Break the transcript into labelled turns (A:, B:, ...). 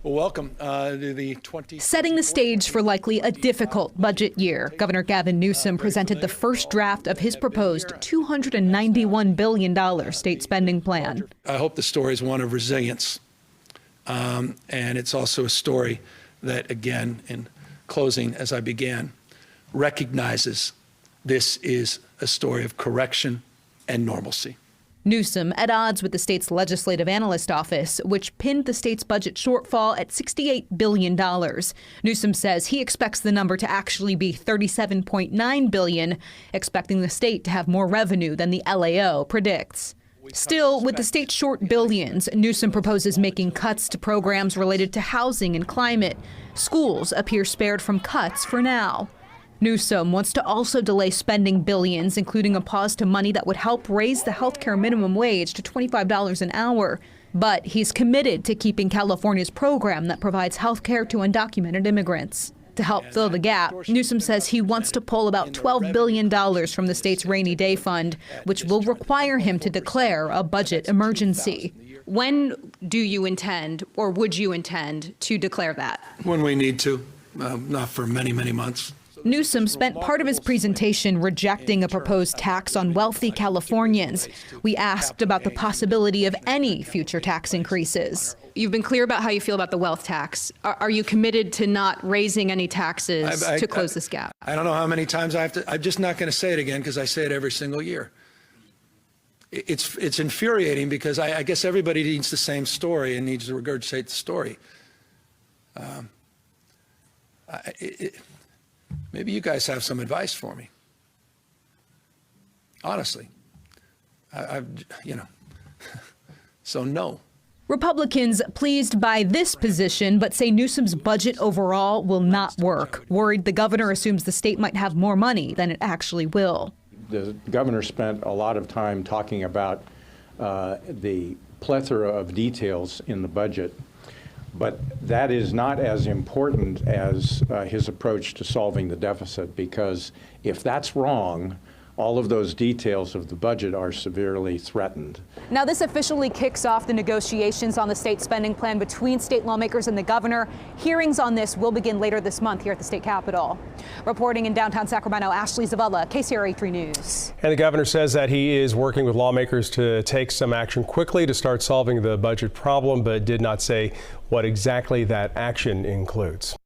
A: Well, welcome to the
B: Setting the stage for likely a difficult budget year, Governor Gavin Newsom presented the first draft of his proposed $291 billion state spending plan.
A: I hope the story is one of resilience. And it's also a story that, again, in closing, as I began, recognizes this is a story of correction and normalcy.
B: Newsom at odds with the state's Legislative Analyst Office, which pinned the state's budget shortfall at $68 billion. Newsom says he expects the number to actually be $37.9 billion, expecting the state to have more revenue than the LAO predicts. Still, with the state short billions, Newsom proposes making cuts to programs related to housing and climate. Schools appear spared from cuts for now. Newsom wants to also delay spending billions, including a pause to money that would help raise the health care minimum wage to $25 an hour. But he's committed to keeping California's program that provides health care to undocumented immigrants. To help fill the gap, Newsom says he wants to pull about $12 billion from the state's rainy day fund, which will require him to declare a budget emergency. When do you intend, or would you intend, to declare that?
A: When we need to, not for many, many months.
B: Newsom spent part of his presentation rejecting a proposed tax on wealthy Californians. We asked about the possibility of any future tax increases. You've been clear about how you feel about the wealth tax. Are you committed to not raising any taxes to close this gap?
A: I don't know how many times I have to. I'm just not going to say it again because I say it every single year. It's infuriating because I guess everybody needs the same story and needs to regurgitate the story. Maybe you guys have some advice for me. Honestly, so no.
B: Republicans pleased by this position, but say Newsom's budget overall will not work. Worried the governor assumes the state might have more money than it actually will.
C: The governor spent a lot of time talking about the plethora of details in the budget. But that is not as important as his approach to solving the deficit, because if that's wrong, all of those details of the budget are severely threatened.
B: Now, this officially kicks off the negotiations on the state spending plan between state lawmakers and the governor. Hearings on this will begin later this month here at the state capitol. Reporting in downtown Sacramento, Ashley Zavella, KCRA 3 News.
D: And the governor says that he is working with lawmakers to take some action quickly to start solving the budget problem, but did not say what exactly that action includes.